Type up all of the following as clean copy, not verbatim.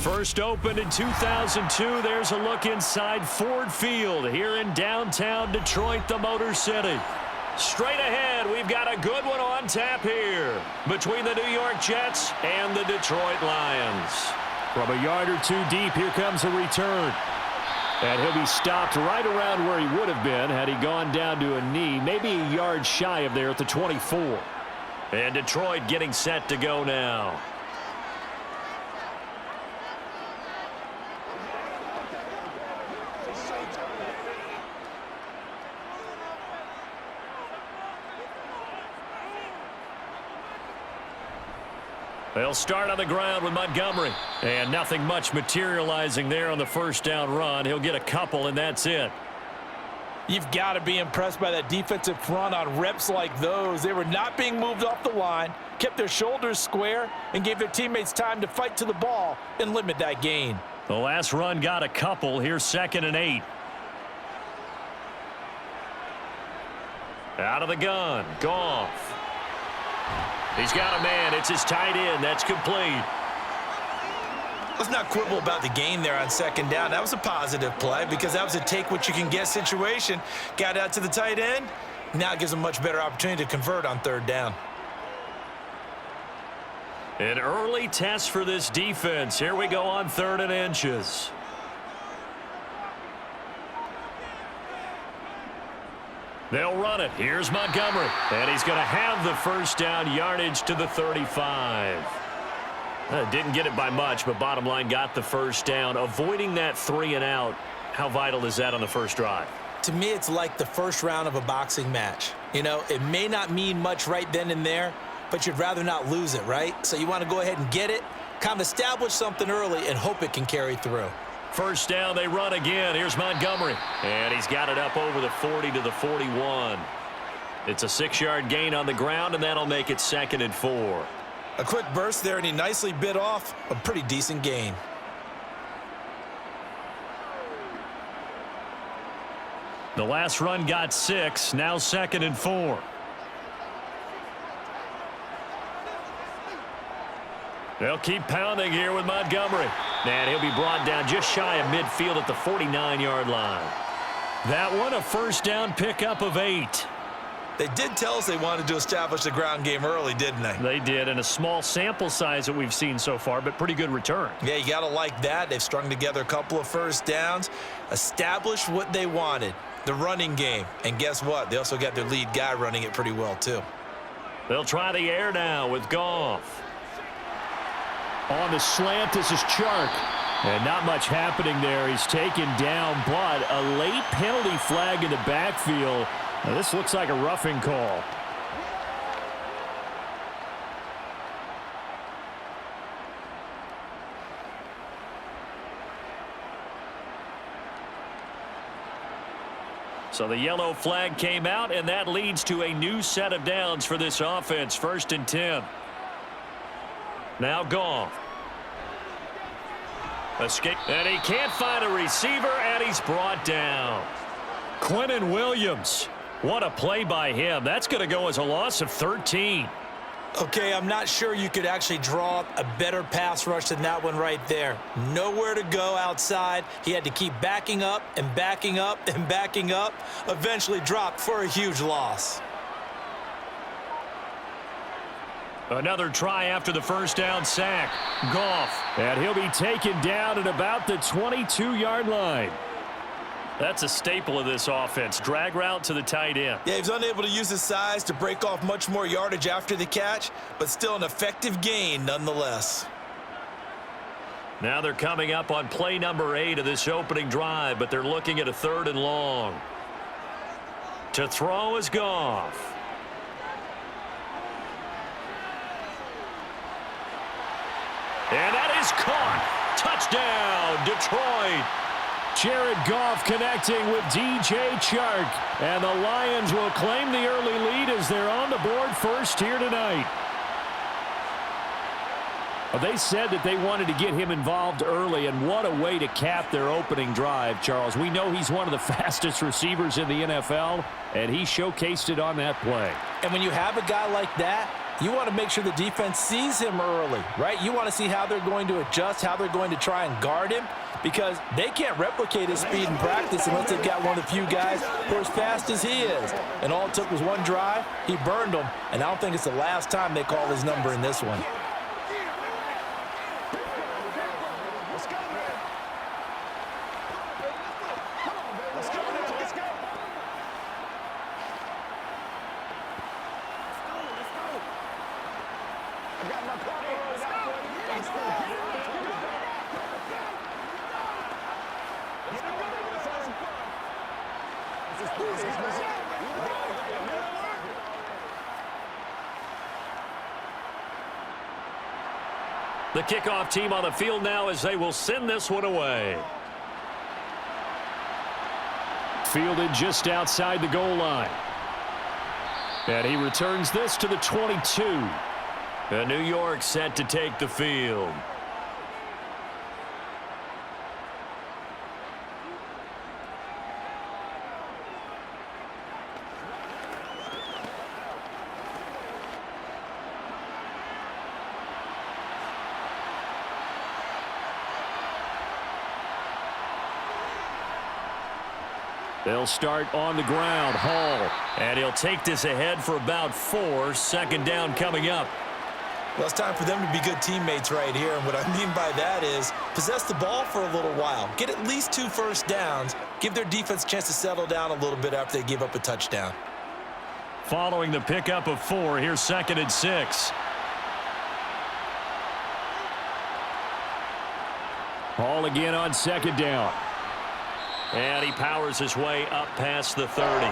First opened in 2002. There's a look inside Ford Field here in downtown Detroit, the Motor City. Straight ahead, we've got a good one on tap here between the New York Jets and the Detroit Lions. From a yard or two deep, here comes a return. And he'll be stopped right around where he would have been had he gone down to a knee, maybe a yard shy of there at the 24. And Detroit getting set to go now. They'll start on the ground with Montgomery. And nothing much materializing there on the first down run. He'll get a couple, and that's it. You've got to be impressed by that defensive front on reps like those. They were not being moved off the line, kept their shoulders square, and gave their teammates time to fight to the ball and limit that gain. The last run got a couple. Here's 2nd and 8. Out of the gun. Goff. He's got a man. It's his tight end. That's complete. Let's not quibble about the gain there on 2nd down. That was a positive play because that was a take-what-you-can-get situation. Got out to the tight end. Now it gives them a much better opportunity to convert on 3rd down. An early test for this defense. Here we go on 3rd and inches. They'll run it. Here's Montgomery. And he's going to have the first down yardage to the 35. Didn't get it by much, but bottom line got the first down. Avoiding that 3 and out. How vital is that on the first drive? To me, it's like the first round of a boxing match. You know, it may not mean much right then and there, but you'd rather not lose it, right? So you want to go ahead and get it, kind of establish something early, and hope it can carry through. First down, they run again. Here's Montgomery. And he's got it up over the 40 to the 41. It's a 6-yard gain on the ground, and that'll make it 2nd and 4. A quick burst there, and he nicely bit off a pretty decent gain. The last run got 6. Now 2nd and 4. They'll keep pounding here with Montgomery. And he'll be brought down just shy of midfield at the 49-yard line. That one, a first down pickup of 8. They did tell us they wanted to establish the ground game early, didn't they? They did, and a small sample size that we've seen so far, but pretty good return. Yeah, you got to like that. They've strung together a couple of first downs, established what they wanted, the running game. And guess what? They also got their lead guy running it pretty well, too. They'll try the air now with Goff. On the slant, this is Chark. And not much happening there. He's taken down, but a late penalty flag in the backfield. Now, this looks like a roughing call. So the yellow flag came out, and that leads to a new set of downs for this offense. 1st and 10. Now Goff. Escape. And he can't find a receiver, and he's brought down. Quentin Williams. What a play by him. That's going to go as a loss of 13. Okay, I'm not sure you could actually draw up a better pass rush than that one right there. Nowhere to go outside. He had to keep backing up and backing up and backing up. Eventually dropped for a huge loss. Another try after the first down sack. Goff. And he'll be taken down at about the 22-yard line. That's a staple of this offense. Drag route to the tight end. Yeah, he's unable to use his size to break off much more yardage after the catch, but still an effective gain nonetheless. Now they're coming up on play number 8 of this opening drive, but they're looking at a 3rd and long. To throw is Goff. And that is caught. Touchdown, Detroit. Jared Goff connecting with DJ Chark. And the Lions will claim the early lead as they're on the board first here tonight. Well, they said that they wanted to get him involved early, and what a way to cap their opening drive, Charles. We know he's one of the fastest receivers in the NFL, and he showcased it on that play. And when you have a guy like that, You want to make sure the defense sees him early, right? You want to see how they're going to adjust, how they're going to try and guard him, because they can't replicate his speed in practice unless they've got one of the few guys who are as fast as he is. And all it took was one drive. He burned them, and I don't think it's the last time they call his number in this one. The kickoff team on the field now as they will send this one away. Fielded just outside the goal line. And he returns this to the 22. And New York set to take the field. They'll start on the ground. Hall. And he'll take this ahead for about 4. Second down coming up. Well, it's time for them to be good teammates right here. And what I mean by that is possess the ball for a little while. Get at least 2 first downs. Give their defense a chance to settle down a little bit after they give up a touchdown. Following the pickup of 4, here's 2nd and 6. Hall again on 2nd down. And he powers his way up past the 30.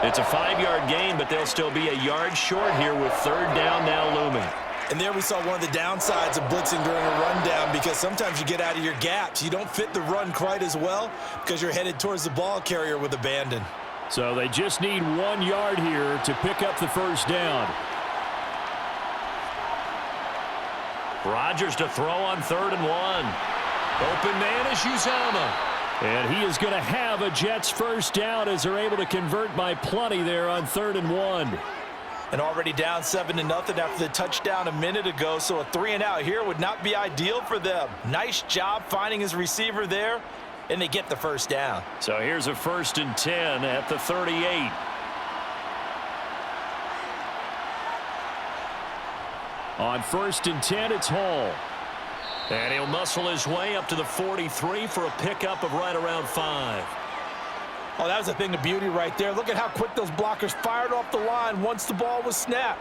It's a 5-yard gain, but they'll still be a yard short here with 3rd down now looming. And there we saw one of the downsides of blitzing during a rundown, because sometimes you get out of your gaps. You don't fit the run quite as well because you're headed towards the ball carrier with abandon. So they just need 1 yard here to pick up the first down. Rodgers to throw on 3rd and 1. Open man is Uzomah. And he is going to have a Jets first down as they're able to convert by plenty there on 3rd and 1. And already down 7-0 after the touchdown a minute ago, so a 3-and-out here would not be ideal for them. Nice job finding his receiver there, and they get the first down. So here's a 1st and 10 at the 38. On 1st and 10, it's Hall. And he'll muscle his way up to the 43 for a pickup of right around 5. Oh, that was a thing of beauty right there. Look at how quick those blockers fired off the line once the ball was snapped.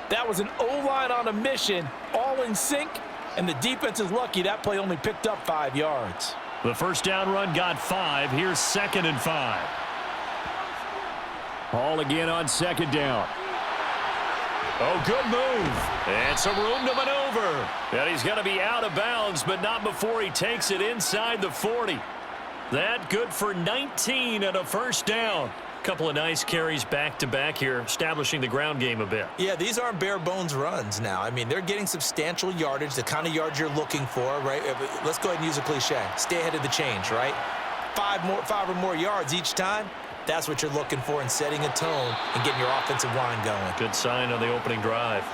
That was an O-line on a mission, all in sync, and the defense is lucky that play only picked up 5 yards. The first down run got 5. Here's 2nd and 5. Hall again on 2nd down. Oh, good move. And some room to maneuver. And he's going to be out of bounds, but not before he takes it inside the 40. That good for 19 and a first down. Couple of nice carries back-to-back here, establishing the ground game a bit. Yeah, these aren't bare-bones runs now. I mean, they're getting substantial yardage, the kind of yards you're looking for, right? Let's go ahead and use a cliche. Stay ahead of the change, right? 5 or more yards each time. That's what you're looking for in setting a tone and getting your offensive line going. Good sign on the opening drive.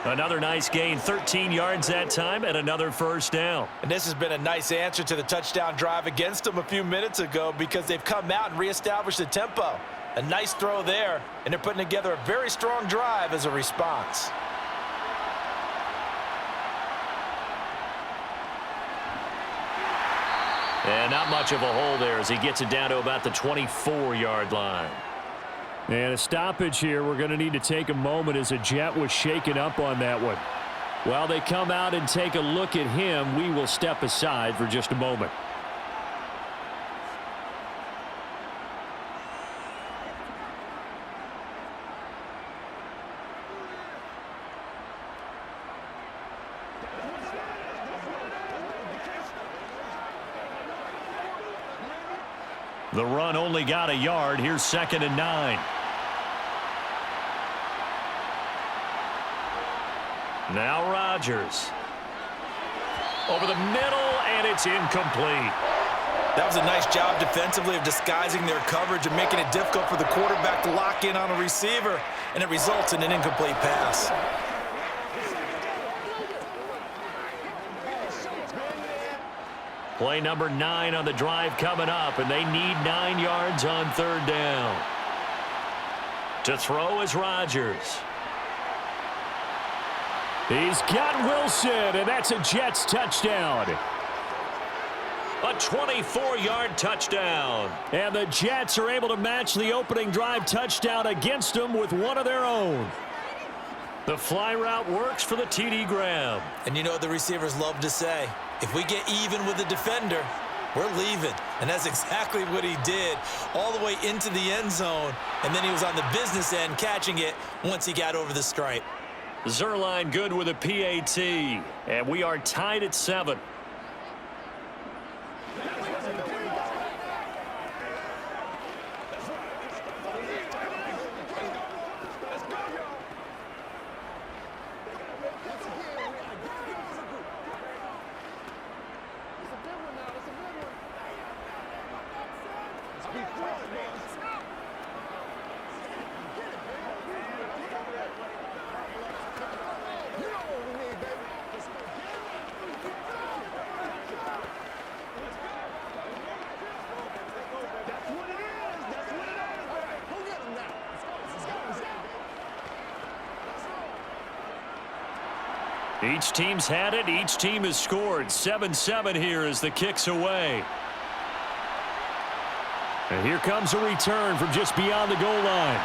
Another nice gain, 13 yards that time, and another first down. And this has been a nice answer to the touchdown drive against them a few minutes ago, because they've come out and reestablished the tempo. A nice throw there, and they're putting together a very strong drive as a response. And not much of a hole there as he gets it down to about the 24-yard line. And a stoppage here. We're going to need to take a moment as a Jet was shaken up on that one. While they come out and take a look at him, we will step aside for just a moment. The run only got a yard. Here's 2nd and 9. Now Rodgers. Over the middle, and it's incomplete. That was a nice job defensively of disguising their coverage and making it difficult for the quarterback to lock in on a receiver, and it results in an incomplete pass. Play number 9 on the drive coming up, and they need 9 yards on third down. To throw is Rodgers. He's got Wilson, and that's a Jets touchdown. A 24-yard touchdown. And the Jets are able to match the opening drive touchdown against them with one of their own. The fly route works for the TD grab. And you know what the receivers love to say? If we get even with the defender, we're leaving. And that's exactly what he did, all the way into the end zone. And then he was on the business end catching it once he got over the stripe. Zerline good with a PAT. And we are tied at 7. Each team's had it. Each team has scored. 7-7 here as the kick's away. And here comes a return from just beyond the goal line.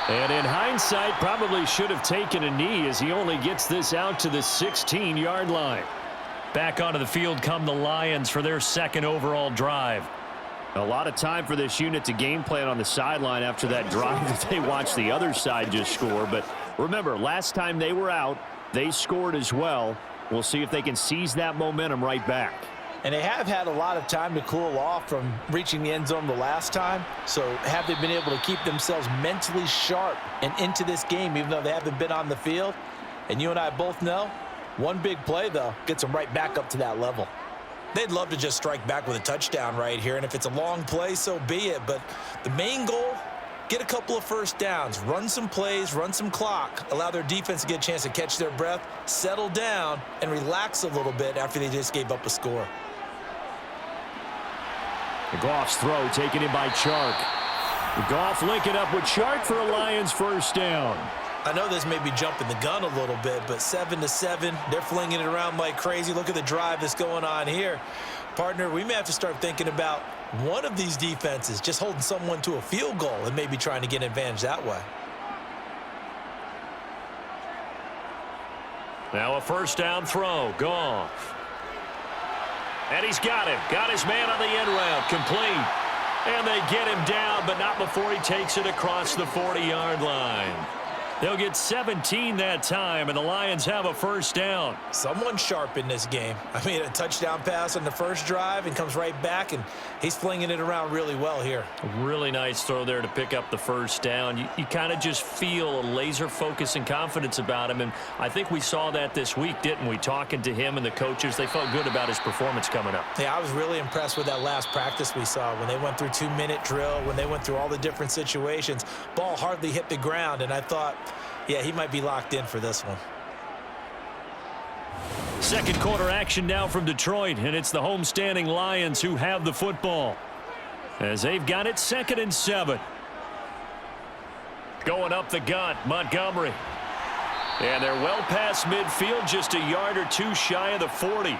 And in hindsight, probably should have taken a knee as he only gets this out to the 16-yard line. Back onto the field come the Lions for their second overall drive. A lot of time for this unit to game plan on the sideline after that drive that they watched the other side just score. But remember, last time they were out, they scored as well. We'll see if they can seize that momentum right back. And they have had a lot of time to cool off from reaching the end zone the last time. So have they been able to keep themselves mentally sharp and into this game, even though they haven't been on the field? And you and I both know, one big play, though, gets them right back up to that level. They'd love to just strike back with a touchdown right here. And if it's a long play, so be it. But the main goal, get a couple of first downs, run some plays, run some clock, allow their defense to get a chance to catch their breath, settle down, and relax a little bit after they just gave up a score. Goff's throw taken in by Chark. Goff linking up with Chark for a Lions first down. I know this may be jumping the gun a little bit, but 7-7, they're flinging it around like crazy. Look at the drive that's going on here. Partner, we may have to start thinking about one of these defenses just holding someone to a field goal and maybe trying to get an advantage that way. Now a first down throw. Goff. And he's got him. Got his man on the end route. Complete. And they get him down, but not before he takes it across the 40-yard line. They'll get 17 that time, and the Lions have a first down. Someone sharp in this game. I mean, a touchdown pass on the first drive and comes right back, and he's flinging it around really well here. A really nice throw there to pick up the first down. You kind of just feel a laser focus and confidence about him, and I think we saw that this week, didn't we? Talking to him and the coaches, they felt good about his performance coming up. Yeah, I was really impressed with that last practice we saw when they went through 2-minute drill, when they went through all the different situations. Ball hardly hit the ground, and I thought, yeah, he might be locked in for this one. Second quarter action now from Detroit, and it's the homestanding Lions who have the football as they've got it 2nd and 7. Going up the gut, Montgomery. And they're well past midfield, just a yard or two shy of the 40.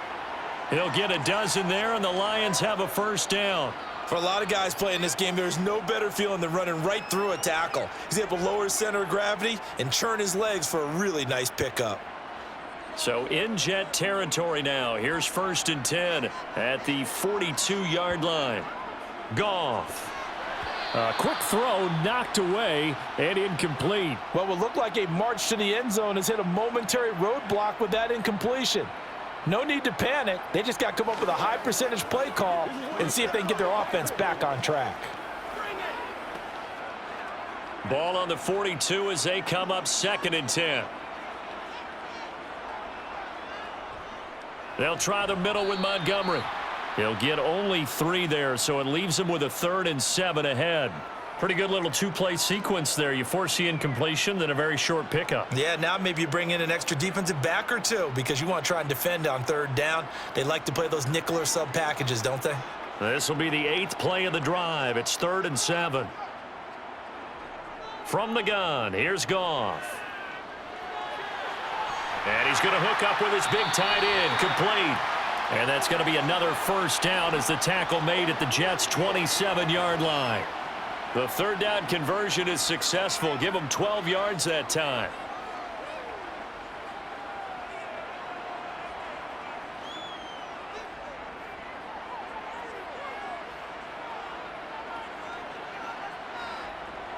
He'll get a dozen there, and the Lions have a first down. For a lot of guys playing this game, there's no better feeling than running right through a tackle. He's able to lower his center of gravity and churn his legs for a really nice pickup. So in Jet territory now. Here's 1st and 10 at the 42-yard line. Goff. A quick throw knocked away and incomplete. What would look like a march to the end zone has hit a momentary roadblock with that incompletion. No need to panic. They just got to come up with a high percentage play call and see if they can get their offense back on track. Ball on the 42 as they come up 2nd and 10. They'll try the middle with Montgomery. He'll get only 3 there, so it leaves him with a 3rd and 7 ahead. Pretty good little two-play sequence there. You force the incompletion, then a very short pickup. Yeah, now maybe you bring in an extra defensive back or two because you want to try and defend on third down. They like to play those nickel or sub packages, don't they? This will be the 8th play of the drive. It's 3rd and 7. From the gun, here's Goff. And he's going to hook up with his big tight end, complete. And that's going to be another first down as the tackle made at the Jets' 27-yard line. The third down conversion is successful. Give them 12 yards that time.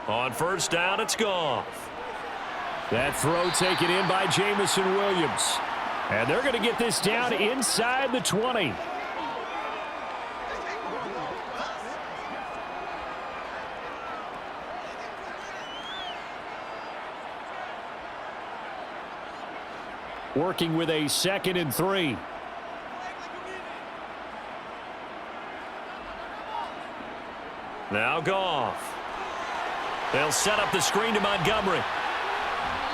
On first down, it's Goff. That throw taken in by Jamison Williams. And they're going to get this down inside the 20. Working with a 2nd and 3. Now Goff. They'll set up the screen to Montgomery.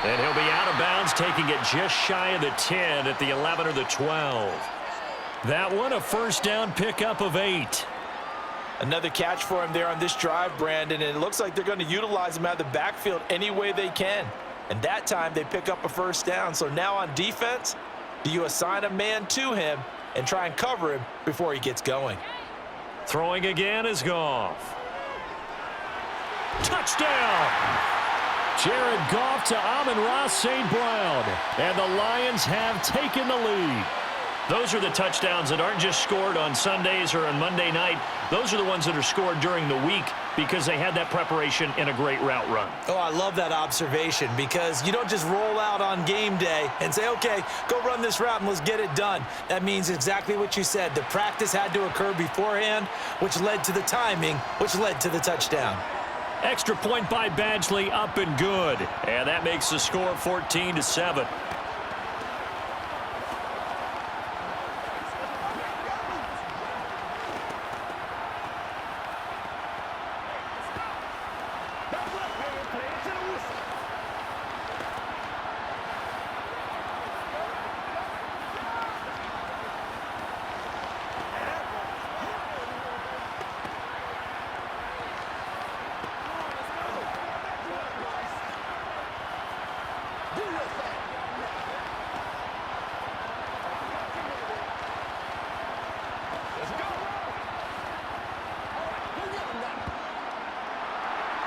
And he'll be out of bounds, taking it just shy of the 10 at the 11 or the 12. That one, a first down pickup of 8. Another catch for him there on this drive, Brandon, and it looks like they're going to utilize him out of the backfield any way they can. And that time they pick up a first down. So now on defense, do you assign a man to him and try and cover him before he gets going? Throwing again is Goff. Touchdown! Jared Goff to Amon-Ra St. Brown. And the Lions have taken the lead. Those are the touchdowns that aren't just scored on Sundays or on Monday night. Those are the ones that are scored during the week because they had that preparation in a great route run. Oh, I love that observation because you don't just roll out on game day and say, okay, go run this route and let's get it done. That means exactly what you said. The practice had to occur beforehand, which led to the timing, which led to the touchdown. Extra point by Badgley, up and good. And that makes the score 14-7.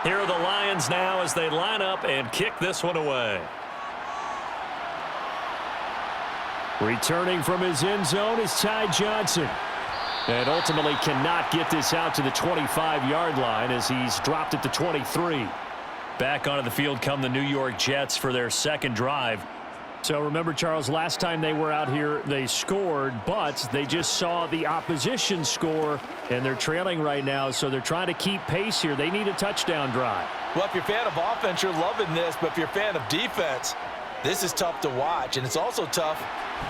Here are the Lions now as they line up and kick this one away. Returning from his end zone is Ty Johnson. And ultimately cannot get this out to the 25-yard line as he's dropped at the 23. Back onto the field come the New York Jets for their second drive. So remember, Charles, last time they were out here, they scored, but they just saw the opposition score, and they're trailing right now, so they're trying to keep pace here. They need a touchdown drive. Well, if you're a fan of offense, you're loving this, but if you're a fan of defense, this is tough to watch, and it's also tough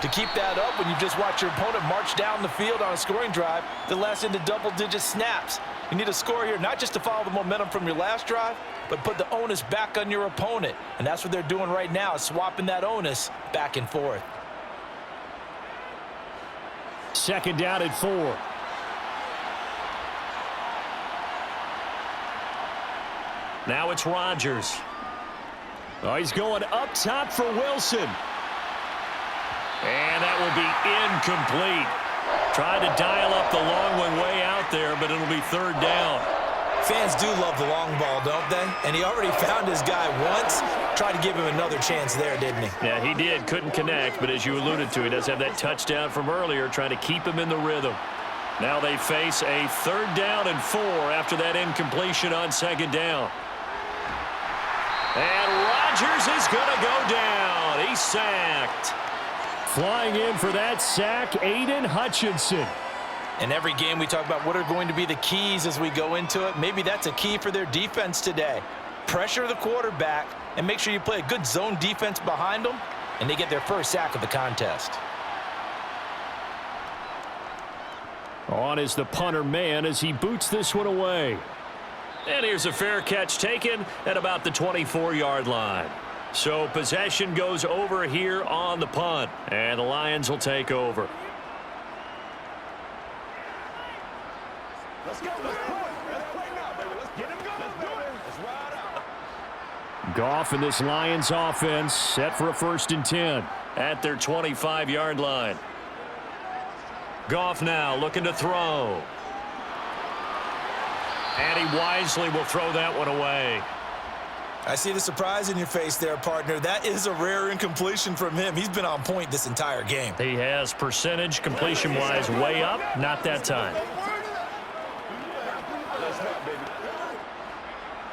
to keep that up when you just watch your opponent march down the field on a scoring drive that lasts into double-digit snaps. You need a score here, not just to follow the momentum from your last drive, but put the onus back on your opponent. And that's what they're doing right now, is swapping that onus back and forth. Second down at 4. Now it's Rodgers. Oh, he's going up top for Wilson. And that will be incomplete. Tried to dial up the long one way out there, but it'll be third down. Fans do love the long ball, don't they? And he already found his guy once. Tried to give him another chance there, didn't he? Yeah, he did. Couldn't connect, but as you alluded to, he does have that touchdown from earlier, trying to keep him in the rhythm. Now they face a third down and 4 after that incompletion on second down. And Rodgers is going to go down. He's sacked. Flying in for that sack, Aiden Hutchinson. In every game we talk about what are going to be the keys as we go into it. Maybe that's a key for their defense today. Pressure the quarterback and make sure you play a good zone defense behind them, and they get their first sack of the contest. On is the punter man as he boots this one away. And here's a fair catch taken at about the 24-yard line. So possession goes over here on the punt, and the Lions will take over. Let's go. Let's play now, baby. Let's get him going, baby. Let's ride out. Goff and this Lions offense set for a 1st and 10. At their 25-yard line. Goff now looking to throw. And he wisely will throw that one away. I see the surprise in your face there, partner. That is a rare incompletion from him. He's been on point this entire game. He has percentage completion-wise way up. Not that time.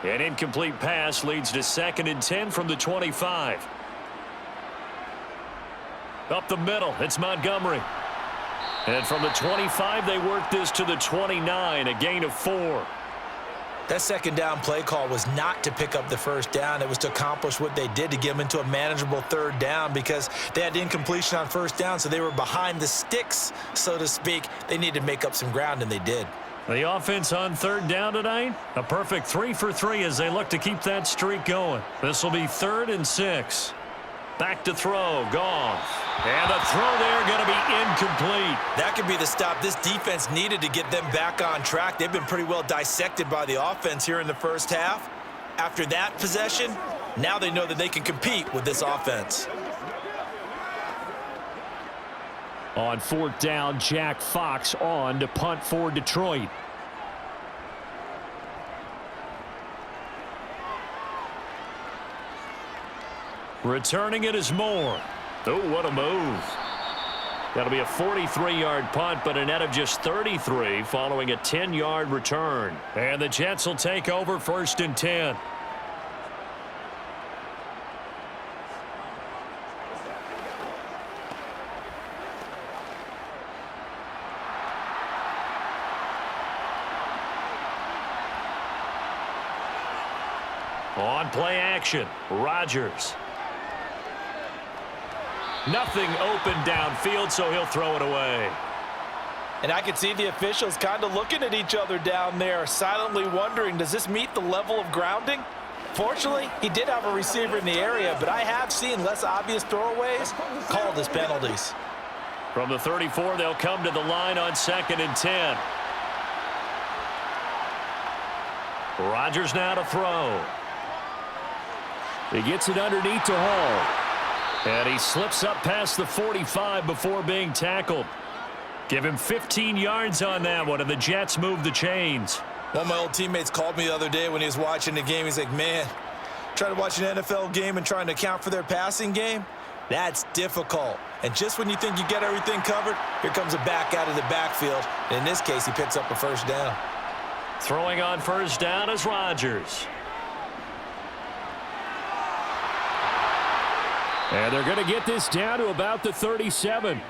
An incomplete pass leads to 2nd and 10 from the 25. Up the middle, it's Montgomery. And from the 25, they work this to the 29, a gain of 4. That 2nd down play call was not to pick up the 1st down. It was to accomplish what they did, to get them into a manageable 3rd down, because they had incompletion on 1st down, so they were behind the sticks, so to speak. They needed to make up some ground, and they did. The offense on 3rd down tonight, a perfect 3 for 3 as they look to keep that streak going. This will be 3rd and 6. Back to throw, Goff. And the throw there going to be incomplete. That could be the stop this defense needed to get them back on track. They've been pretty well dissected by the offense here in the 1st half. After that possession, now they know that they can compete with this offense. On 4th down, Jack Fox on to punt for Detroit. Returning it is Moore. Oh, what a move. That'll be a 43-yard punt, but a net of just 33 following a 10-yard return. And the Jets will take over 1st and 10. On play action, Rodgers. Nothing open downfield, so he'll throw it away. And I can see the officials kind of looking at each other down there, silently wondering, does this meet the level of grounding? Fortunately, he did have a receiver in the area, but I have seen less obvious throwaways called as penalties. From the 34, they'll come to the line on 2nd and 10. Rodgers now to throw. He gets it underneath to Hall. And he slips up past the 45 before being tackled. Give him 15 yards on that one, and the Jets move the chains. One of my old teammates called me the other day when he was watching the game. He's like, man, trying to watch an NFL game and trying to account for their passing game, that's difficult. And just when you think you get everything covered, here comes a back out of the backfield. And in this case, he picks up a 1st down. Throwing on 1st down is Rodgers. And they're going to get this down to about the 37.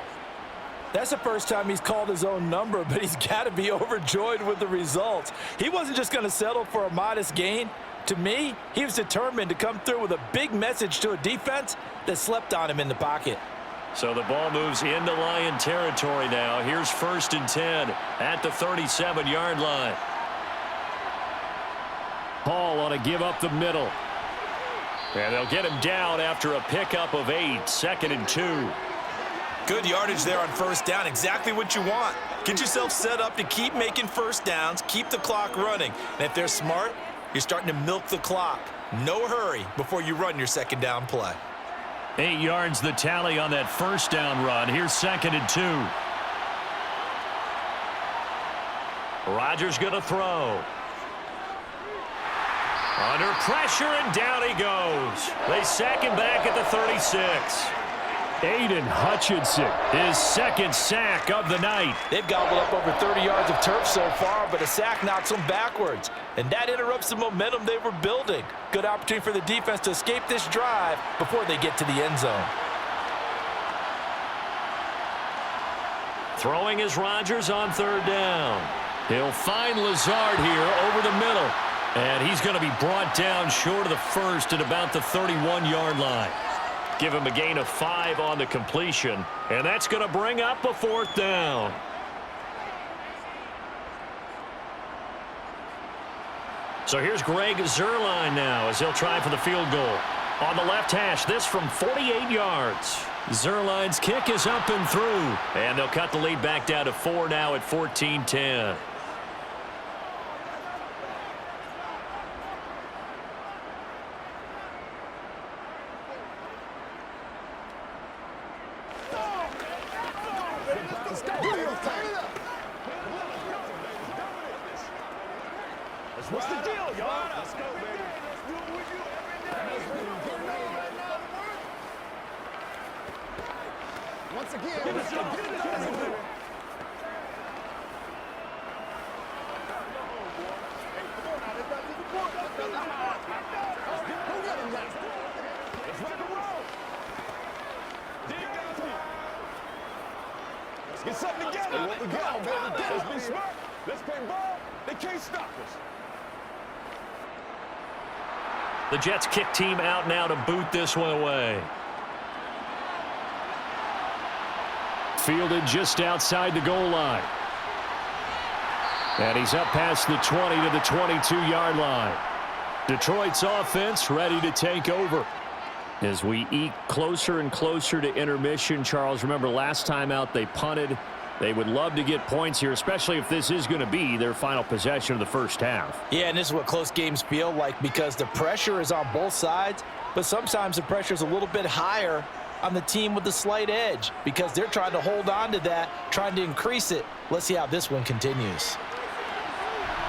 That's the first time he's called his own number, but he's got to be overjoyed with the results. He wasn't just going to settle for a modest gain. To me, he was determined to come through with a big message to a defense that slept on him in the pocket. So the ball moves into Lion territory now. Here's 1st and 10 at the 37-yard line. Hall on a give up the middle. And they'll get him down after a pickup of 8, 2nd and 2. Good yardage there on 1st down, exactly what you want. Get yourself set up to keep making 1st downs, keep the clock running. And if they're smart, you're starting to milk the clock. No hurry before you run your 2nd down play. 8 yards the tally on that 1st down run. Here's 2nd and 2. Rodgers going to throw. Under pressure, and down he goes. They sack him back at the 36. Aiden Hutchinson, his 2nd sack of the night. They've gobbled up over 30 yards of turf so far, but a sack knocks them backwards. And that interrupts the momentum they were building. Good opportunity for the defense to escape this drive before they get to the end zone. Throwing is Rodgers on 3rd down. He'll find Lazard here over the middle. And he's going to be brought down short of the 1st at about the 31-yard line. Give him a gain of 5 on the completion. And that's going to bring up a 4th down. So here's Greg Zuerlein now as he'll try for the field goal. On the left hash, this from 48 yards. Zuerlein's kick is up and through. And they'll cut the lead back down to 4 now at 14-10. What's the deal, y'all? Let's go, baby. Let's do it with you every day. Once again, let's go. Let's rock and roll. Dig down deep. Let's get something together. What we got, baby? Let's be smart. Let's play ball. They can't stop us. The Jets kick team out now to boot this one away. Fielded just outside the goal line. And he's up past the 20 to the 22-yard line. Detroit's offense ready to take over. As we eke closer and closer to intermission, Charles, remember last time out they punted. They would love to get points here, especially if this is going to be their final possession of the first half. Yeah, and this is what close games feel like because the pressure is on both sides, but sometimes the pressure is a little bit higher on the team with the slight edge because they're trying to hold on to that, trying to increase it. Let's see how this one continues.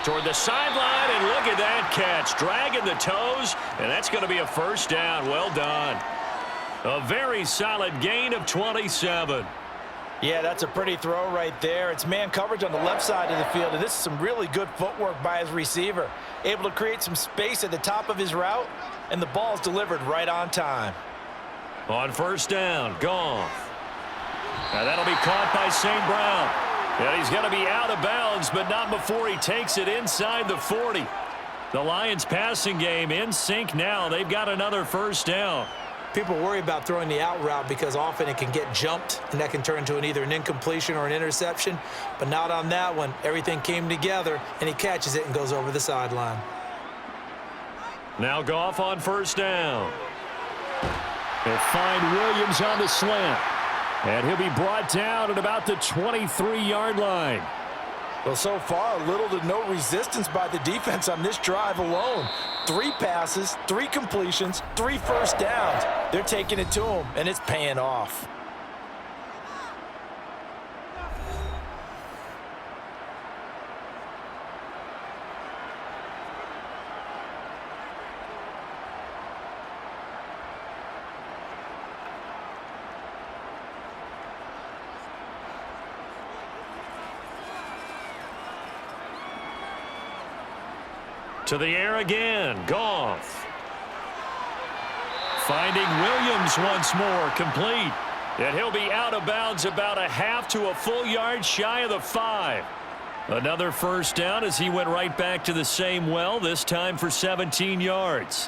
Toward the sideline, and look at that catch. Dragging the toes, and that's going to be a first down. Well done. A very solid gain of 27. Yeah, that's a pretty throw right there. It's man coverage on the left side of the field, and this is some really good footwork by his receiver. Able to create some space at the top of his route, and the ball's delivered right on time. On first down, Goff. Now that'll be caught by St. Brown. And he's going to be out of bounds, but not before he takes it inside the 40. The Lions passing game in sync now. They've got another first down. People worry about throwing the out route because often it can get jumped, and that can turn into either an incompletion or an interception. But not on that one. Everything came together, and he catches it and goes over the sideline. Now Goff on first down. He'll find Williams on the slant. And he'll be brought down at about the 23-yard line. Well, so far, little to no resistance by the defense on this drive alone. 3 passes, 3 completions, 3 first downs. They're taking it to him, and it's paying off. To the air again, Goff. Finding Williams once more, complete. And he'll be out of bounds about a half to a full yard shy of the 5. Another first down as he went right back to the same well, this time for 17 yards.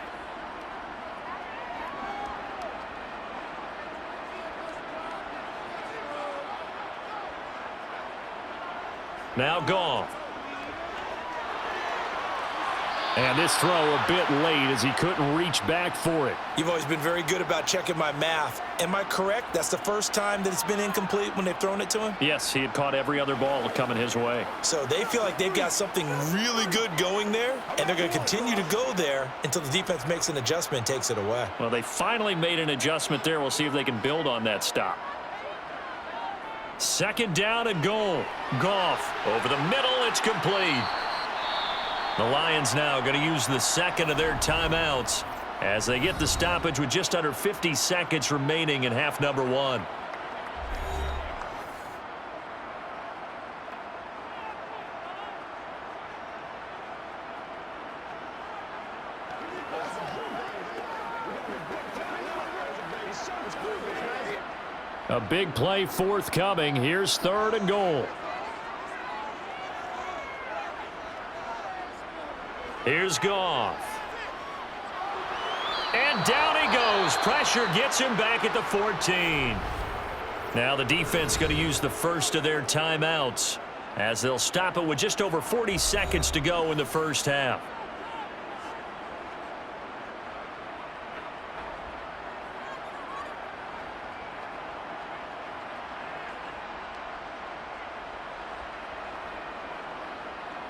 Now Goff. And this throw a bit late as he couldn't reach back for it. You've always been very good about checking my math. Am I correct? That's the first time that it's been incomplete when they've thrown it to him? Yes, he had caught every other ball coming his way. So they feel like they've got something really good going there, and they're going to continue to go there until the defense makes an adjustment and takes it away. Well, they finally made an adjustment there. We'll see if they can build on that stop. Second down and goal. Goff over the middle. It's complete. The Lions now going to use the second of their timeouts as they get the stoppage with just under 50 seconds remaining in half number 1. A big play forthcoming. Here's third and goal. Here's Goff. And down he goes. Pressure gets him back at the 14. Now the defense going to use the first of their timeouts as they'll stop it with just over 40 seconds to go in the first half.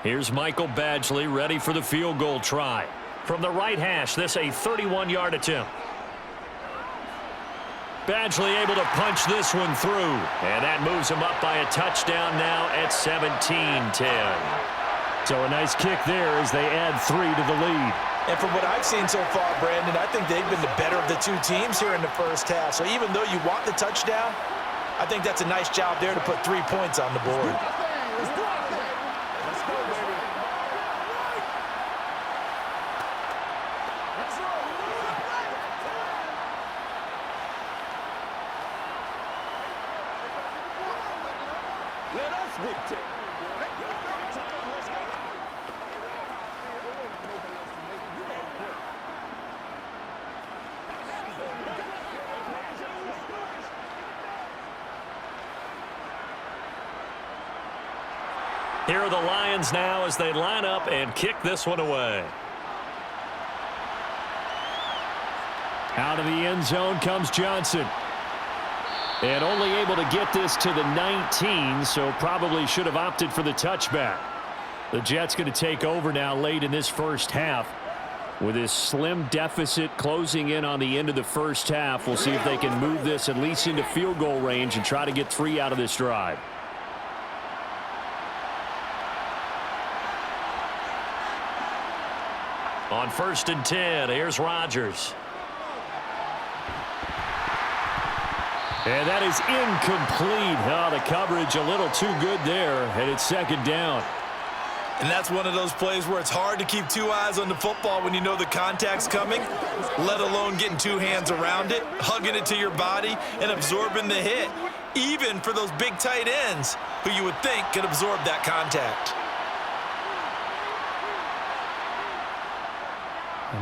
Here's Michael Badgley ready for the field goal try. From the right hash, this a 31-yard attempt. Badgley able to punch this one through. And that moves him up by a touchdown now at 17-10. So a nice kick there as they add 3 to the lead. And from what I've seen so far, Brandon, I think they've been the better of the two teams here in the first half. So even though you want the touchdown, I think that's a nice job there to put 3 points on the board. Let us dictate. Here are the Lions now as they line up and kick this one away. Out of the end zone comes Johnson. And only able to get this to the 19, so probably should have opted for the touchback. The Jets going to take over now late in this first half. With this slim deficit closing in on the end of the first half, we'll see if they can move this at least into field goal range and try to get 3 out of this drive. On 1st and 10, here's Rodgers. And that is incomplete. Oh, the coverage a little too good there, and it's 2nd down. And that's one of those plays where it's hard to keep 2 eyes on the football when you know the contact's coming, let alone getting 2 hands around it, hugging it to your body, and absorbing the hit, even for those big tight ends who you would think could absorb that contact.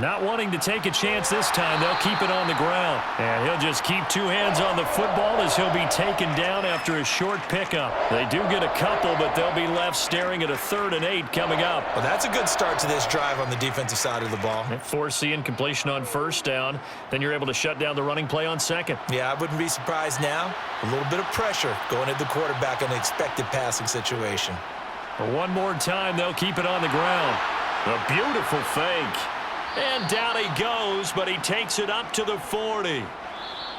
Not wanting to take a chance this time, they'll keep it on the ground. And he'll just keep 2 hands on the football as he'll be taken down after a short pickup. They do get a couple, but they'll be left staring at a 3rd and 8 coming up. Well, that's a good start to this drive on the defensive side of the ball. Force the incompletion on 1st down. Then you're able to shut down the running play on 2nd. Yeah, I wouldn't be surprised now. A little bit of pressure going at the quarterback in an expected passing situation. One more time, they'll keep it on the ground. A beautiful fake. And down he goes, but he takes it up to the 40.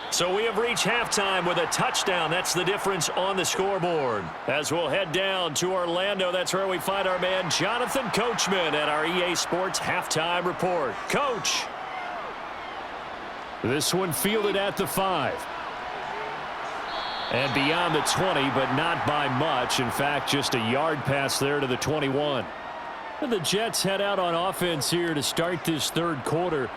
So we have reached halftime with a touchdown. That's the difference on the scoreboard. As we'll head down to Orlando, that's where we find our man Jonathan Coachman at our EA Sports Halftime Report. Coach. This one fielded at the 5. And beyond the 20, but not by much. In fact, just a yard pass there to the 21. The Jets head out on offense here to start this 3rd quarter.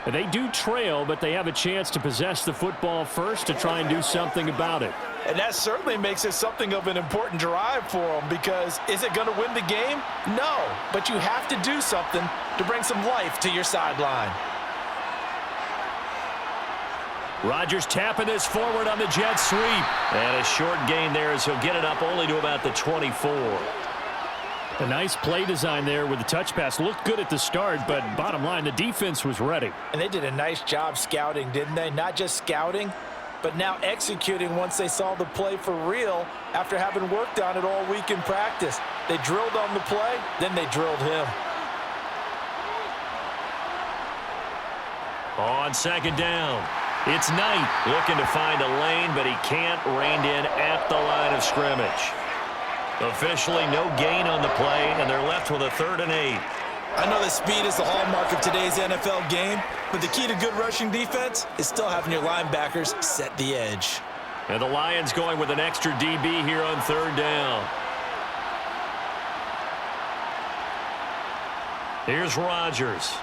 They do trail, but they have a chance to possess the football first to try and do something about it. And that certainly makes it something of an important drive for them, because is it going to win the game? No, but you have to do something to bring some life to your sideline. Rodgers tapping this forward on the jet sweep. And a short gain there as he'll get it up only to about the 24. A nice play design there with the touch pass. Looked good at the start, but bottom line, the defense was ready. And they did a nice job scouting, didn't they? Not just scouting, but now executing once they saw the play for real after having worked on it all week in practice. They drilled on the play, then they drilled him. On 2nd down, it's Knight looking to find a lane, but he can't, reined in at the line of scrimmage. Officially no gain on the play, and they're left with a 3rd and 8. I know that speed is the hallmark of today's NFL game, but the key to good rushing defense is still having your linebackers set the edge. And the Lions going with an extra DB here on 3rd down. Here's Rodgers.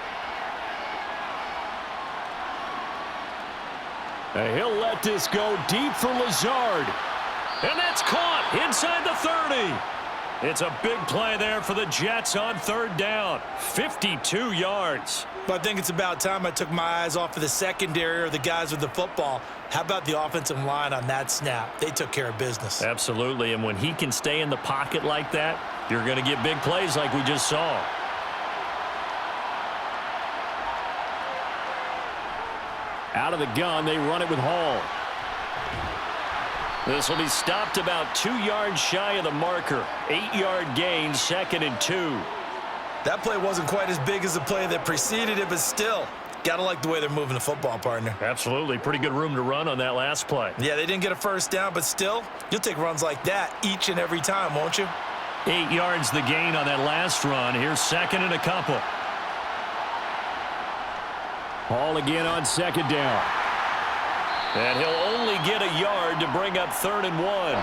And he'll let this go deep for Lazard. And that's caught inside the 30. It's a big play there for the Jets on 3rd down. 52 yards. But I think it's about time I took my eyes off of the secondary or the guys with the football. How about the offensive line on that snap? They took care of business. Absolutely, and when he can stay in the pocket like that, you're going to get big plays like we just saw. Out of the gun, they run it with Hall. This will be stopped about 2 yards shy of the marker. 8-yard gain, 2nd and 2. That play wasn't quite as big as the play that preceded it, but still, got to like the way they're moving the football, partner. Absolutely. Pretty good room to run on that last play. Yeah, they didn't get a first down, but still, you'll take runs like that each and every time, won't you? 8 yards the gain on that last run. Here's 2nd and a couple. Hall again on 2nd down. And he'll only get a yard to bring up 3rd and 1.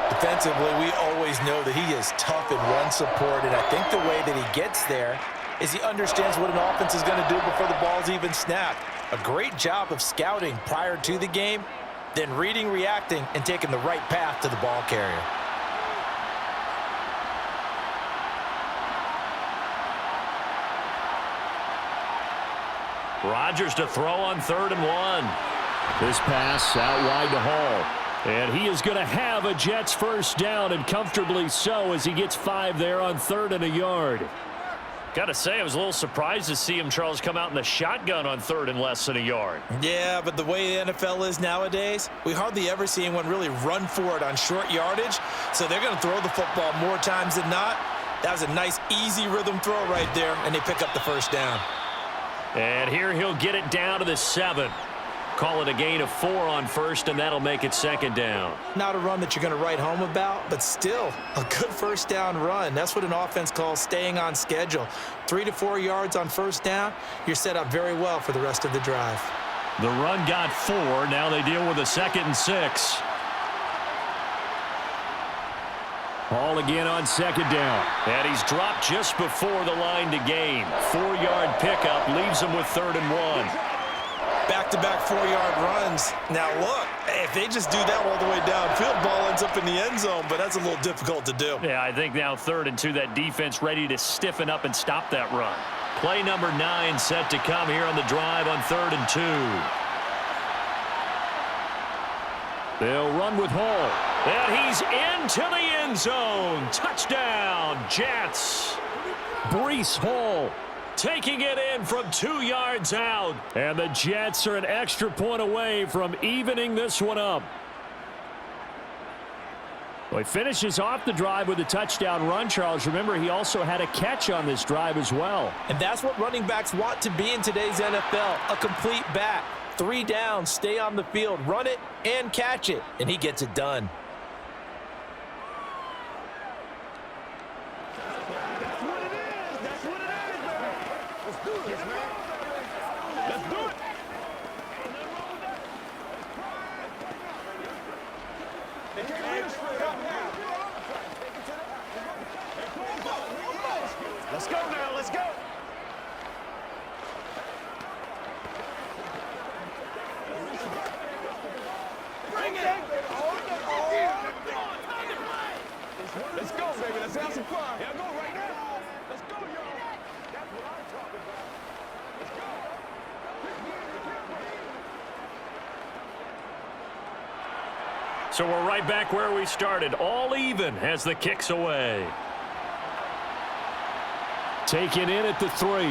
Defensively, we always know that he is tough in run support, and I think the way that he gets there is he understands what an offense is going to do before the ball's even snapped. A great job of scouting prior to the game, then reading, reacting, and taking the right path to the ball carrier. Rodgers to throw on 3rd and 1. This pass out wide to Hall. And he is going to have a Jets first down, and comfortably so, as he gets 5 there on 3rd and a yard. Got to say, I was a little surprised to see him, Charles, come out in the shotgun on 3rd and less than a yard. Yeah, but the way the NFL is nowadays, we hardly ever see anyone really run for it on short yardage, so they're going to throw the football more times than not. That was a nice, easy rhythm throw right there, and they pick up the first down. And here he'll get it down to the 7. Call it a gain of 4 on 1st, and that'll make it 2nd down. Not a run that you're going to write home about, but still a good first down run. That's what an offense calls staying on schedule. 3 to 4 yards on first down, you're set up very well for the rest of the drive. The run got 4. Now they deal with a 2nd and 6. Hall again on 2nd down. And he's dropped just before the line to gain. 4-yard pickup leaves him with 3rd and 1. Back-to-back 4-yard runs. Now, look, if they just do that all the way downfield, ball ends up in the end zone, but that's a little difficult to do. Yeah, I think now 3rd and 2, that defense ready to stiffen up and stop that run. Play number 9 set to come here on the drive on 3rd and 2. They'll run with Hall. And he's into the end zone. Touchdown, Jets. Breece Hall taking it in from 2 yards out. And the Jets are an extra point away from evening this one up. Well, he finishes off the drive with a touchdown run, Charles. Remember, he also had a catch on this drive as well. And that's what running backs want to be in today's NFL, a complete back. 3 downs, stay on the field, run it and catch it, and he gets it done. Let's go now, let's go. Bring it. Let's go, baby. Let's have some fun. Yeah, go right now. Let's go, y'all. That's what I'm talking about. Let's go. So we're right back where we started. All even as the kick's away. Taken in at the 3.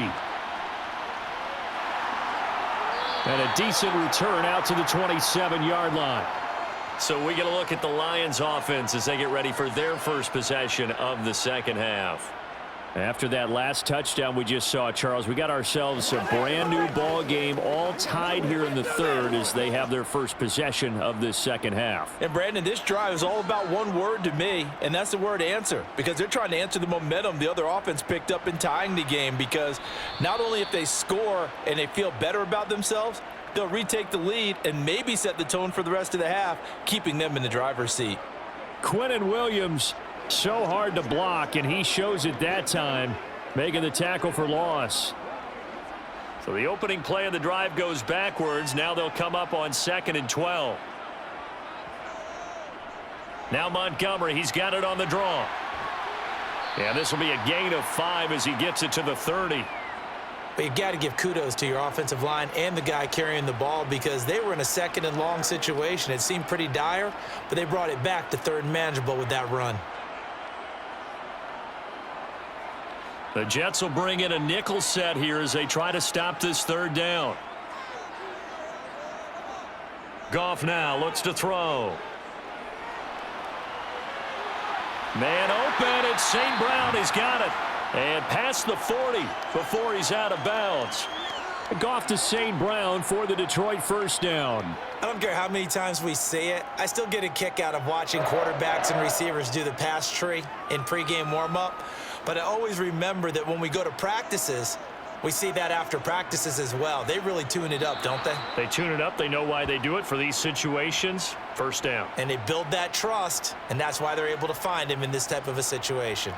And a decent return out to the 27-yard line. So we get a look at the Lions offense as they get ready for their first possession of the second half. After that last touchdown we just saw, Charles, we got ourselves a brand new ball game, all tied here in the 3rd as they have their first possession of this second half. And Brandon, this drive is all about one word to me, and that's the word answer, because they're trying to answer the momentum the other offense picked up in tying the game, because not only if they score and they feel better about themselves, they'll retake the lead and maybe set the tone for the rest of the half, keeping them in the driver's seat. Quinnen Williams, so hard to block, and he shows it that time, making the tackle for loss. So the opening play of the drive goes backwards. Now they'll come up on 2nd and 12. Now Montgomery, he's got it on the draw. Yeah, this will be a gain of 5 as he gets it to the 30. But you got to give kudos to your offensive line and the guy carrying the ball, because they were in a 2nd and long situation. It seemed pretty dire, but they brought it back to 3rd and manageable with that run. The Jets will bring in a nickel set here as they try to stop this 3rd down. Goff now looks to throw. Man open, it's St. Brown. He's got it. And past the 40 before he's out of bounds. Goff to St. Brown for the Detroit first down. I don't care how many times we say it. I still get a kick out of watching quarterbacks and receivers do the pass tree in pregame warm-up. But I always remember that when we go to practices, we see that after practices as well. They really tune it up, don't they? They tune it up. They know why they do it for these situations. First down. And they build that trust, and that's why they're able to find him in this type of a situation.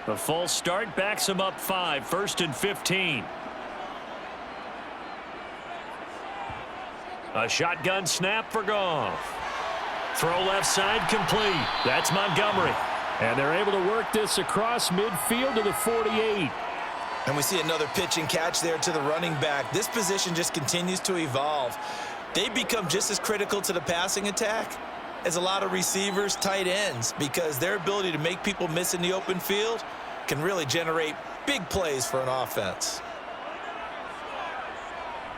The false start backs him up 5. 1st and 15. A shotgun snap for Goff. Throw left side complete. That's Montgomery. And they're able to work this across midfield to the 48. And we see another pitch and catch there to the running back. This position just continues to evolve. They become just as critical to the passing attack as a lot of receivers, tight ends, because their ability to make people miss in the open field can really generate big plays for an offense.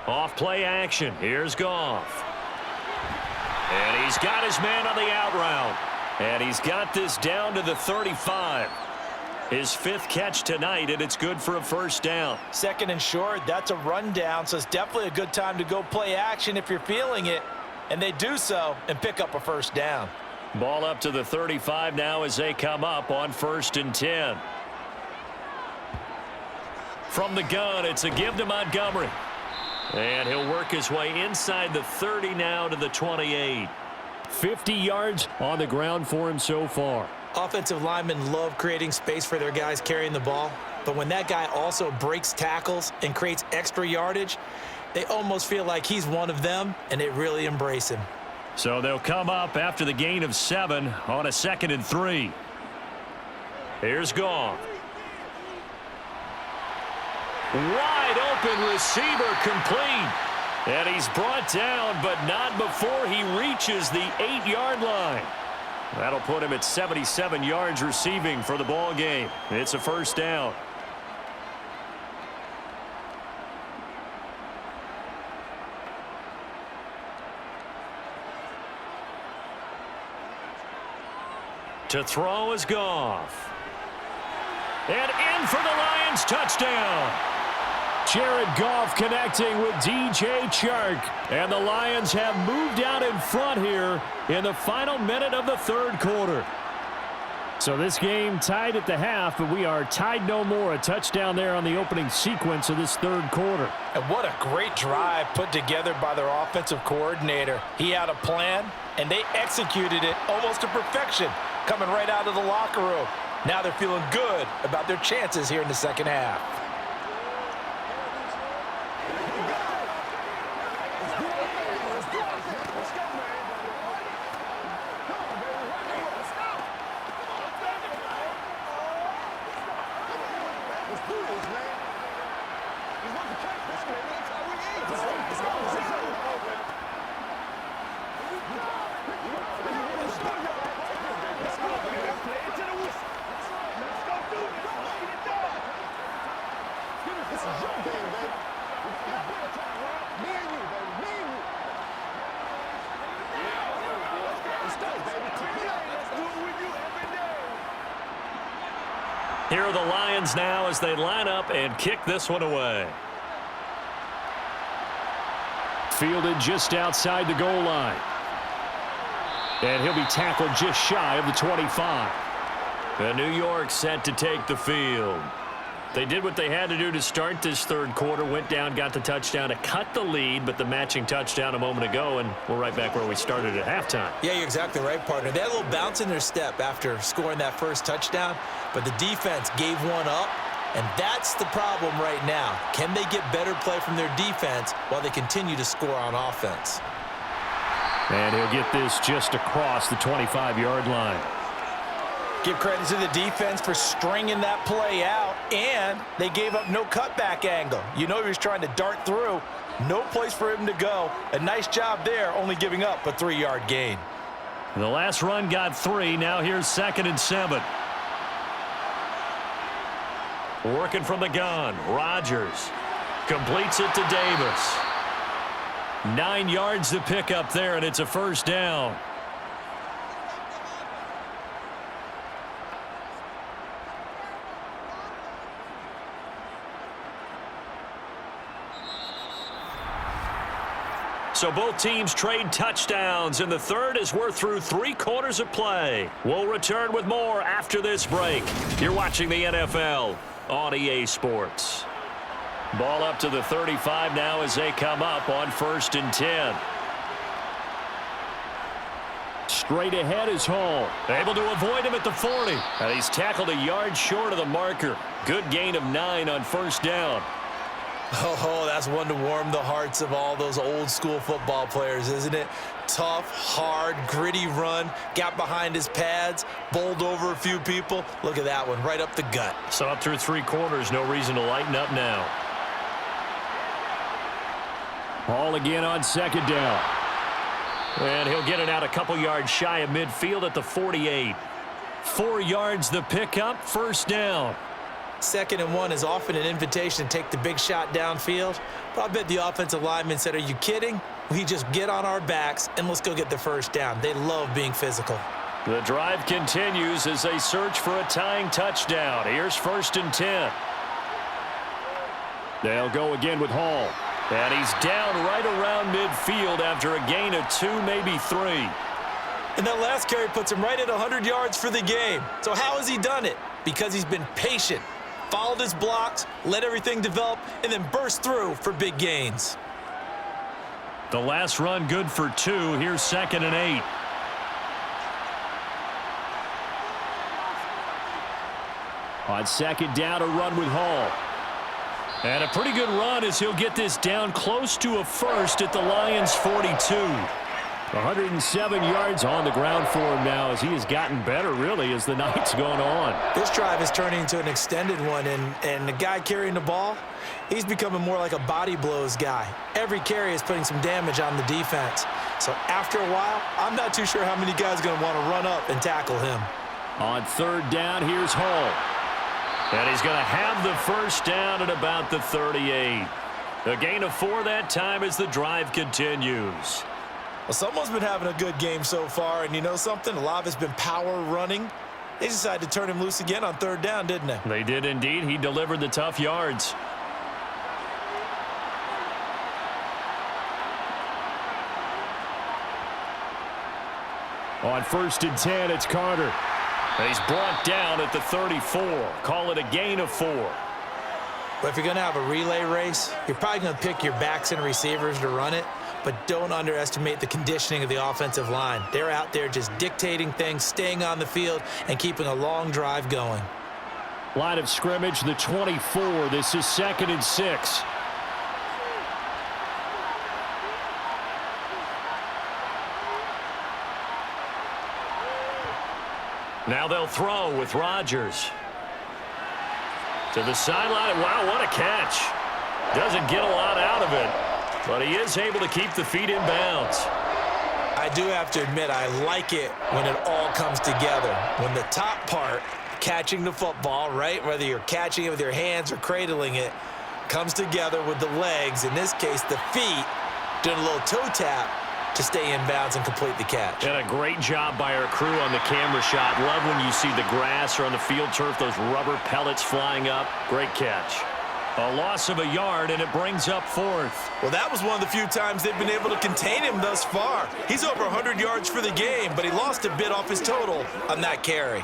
Off play action. Here's Goff. And he's got his man on the out route. And he's got this down to the 35. His 5th catch tonight, and it's good for a first down. 2nd and short, that's a rundown, so it's definitely a good time to go play action if you're feeling it. And they do so and pick up a first down. Ball up to the 35 now as they come up on 1st and 10. From the gun, it's a give to Montgomery. And he'll work his way inside the 30 now to the 28. 50 yards on the ground for him so far. Offensive linemen love creating space for their guys carrying the ball. But when that guy also breaks tackles and creates extra yardage, they almost feel like he's one of them, and they really embrace him. So they'll come up after the gain of 7 on a 2nd and 3. Here's Goff. Wide open receiver complete. And he's brought down, but not before he reaches the 8-yard line. That'll put him at 77 yards receiving for the ball game. It's a first down. To throw is Goff. And in for the Lions touchdown. Jared Goff connecting with DJ Chark. And the Lions have moved out in front here in the final minute of the 3rd quarter. So this game tied at the half, but we are tied no more. A touchdown there on the opening sequence of this 3rd quarter. And what a great drive put together by their offensive coordinator. He had a plan, and they executed it almost to perfection, coming right out of the locker room. Now they're feeling good about their chances here in the 2nd half. Here are the Lions now as they line up and kick this one away. Fielded just outside the goal line. And he'll be tackled just shy of the 25. And New York set to take the field. They did what they had to do to start this 3rd quarter. Went down, got the touchdown to cut the lead, but the matching touchdown a moment ago, and we're right back where we started at halftime. Yeah, you're exactly right, partner. They had a little bounce in their step after scoring that first touchdown, but the defense gave one up, and that's the problem right now. Can they get better play from their defense while they continue to score on offense? And he'll get this just across the 25-yard line. Give credit to the defense for stringing that play out, and they gave up no cutback angle. You know he was trying to dart through. No place for him to go. A nice job there, only giving up a 3-yard gain. The last run got 3. Now here's 2nd and 7. Working from the gun. Rodgers Completes it to Davis. 9 yards to pick up there, and it's a first down. So both teams trade touchdowns, and the third as we're through 3 quarters of play. We'll return with more after this break. You're watching the NFL on EA Sports. Ball up to the 35 now as they come up on 1st and 10. Straight ahead is Hall. Able to avoid him at the 40. And he's tackled a yard short of the marker. Good gain of 9 on 1st down. Oh, that's one to warm the hearts of all those old school football players, isn't it? Tough, hard, gritty run. Got behind his pads, bowled over a few people. Look at that one, right up the gut. So up through 3 quarters, no reason to lighten up now. Hall again on 2nd down. And he'll get it out a couple yards shy of midfield at the 48. 4 yards the pickup, 1st down. 2nd and 1 is often an invitation to take the big shot downfield. But I bet the offensive lineman said, are you kidding? We just get on our backs and let's go get the 1st down. They love being physical. The drive continues as they search for a tying touchdown. Here's 1st and 10. They'll go again with Hall. And he's down right around midfield after a gain of 2, maybe 3. And that last carry puts him right at 100 yards for the game. So how has he done it? Because he's been patient, followed his blocks, let everything develop, and then burst through for big gains. The last run good for 2. Here's 2nd and 8. On 2nd down, a run with Hall. And a pretty good run as he'll get this down close to a first at the Lions' 42. 107 yards on the ground for him now as he has gotten better, really, as the night's gone on. This drive is turning into an extended one, and the guy carrying the ball, he's becoming more like a body blows guy. Every carry is putting some damage on the defense. So after a while, I'm not too sure how many guys are going to want to run up and tackle him. On 3rd down, here's Hall. And he's going to have the 1st down at about the 38. A gain of 4 that time as the drive continues. Well, someone's been having a good game so far, and you know something? A lot of it's been power running. They decided to turn him loose again on 3rd down, didn't they? They did indeed. He delivered the tough yards. On 1st and 10, it's Carter. He's brought down at the 34. Call it a gain of 4. But if you're going to have a relay race, you're probably going to pick your backs and receivers to run it, but don't underestimate the conditioning of the offensive line. They're out there just dictating things, staying on the field, and keeping a long drive going. Line of scrimmage, the 24. This is 2nd and 6. Now they'll throw with Rodgers. To the sideline. Wow, what a catch. Doesn't get a lot out of it, but he is able to keep the feet in bounds. I do have to admit, I like it when it all comes together. When the top part, catching the football, right, whether you're catching it with your hands or cradling it, comes together with the legs, in this case the feet, doing a little toe tap to stay in bounds and complete the catch. And a great job by our crew on the camera shot. Love when you see the grass or on the field turf, those rubber pellets flying up. Great catch. A loss of a yard, and it brings up 4th. Well, that was one of the few times they've been able to contain him thus far. He's over 100 yards for the game, but he lost a bit off his total on that carry.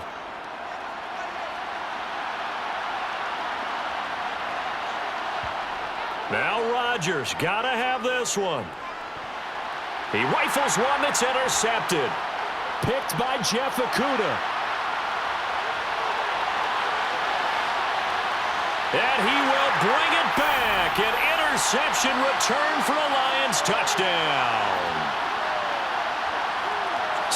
Now Rodgers, gotta have this one. He rifles one that's intercepted. Picked by Jeff Okudah. And he will bring it back. An interception return for a Lions touchdown.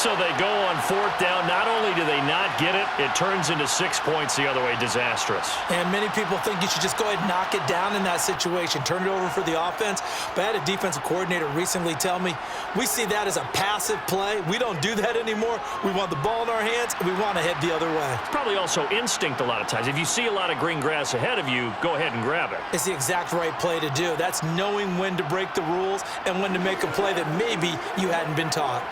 So they go on fourth down. Not only do they not get it, it turns into 6 points the other way. Disastrous. And many people think you should just go ahead and knock it down in that situation. Turn it over for the offense. But I had a defensive coordinator recently tell me, we see that as a passive play. We don't do that anymore. We want the ball in our hands, and we want to head the other way. It's probably also instinct a lot of times. If you see a lot of green grass ahead of you, go ahead and grab it. It's the exact right play to do. That's knowing when to break the rules and when to make a play that maybe you hadn't been taught.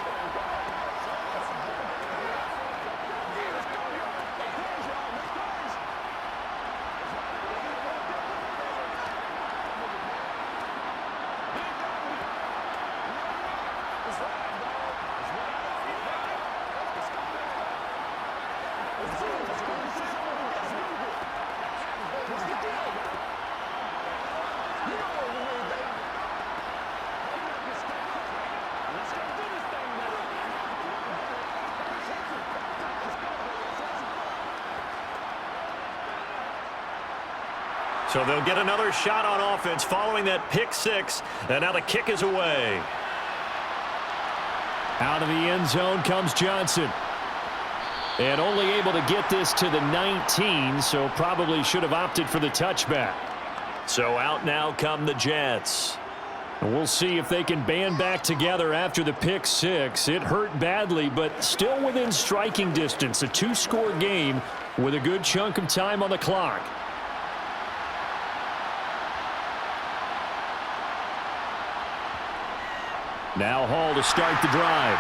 So they'll get another shot on offense following that pick six. And now the kick is away. Out of the end zone comes Johnson. And only able to get this to the 19, so probably should have opted for the touchback. So out now come the Jets. And we'll see if they can band back together after the pick six. It hurt badly, but still within striking distance. A two-score game with a good chunk of time on the clock. Now Hall to start the drive.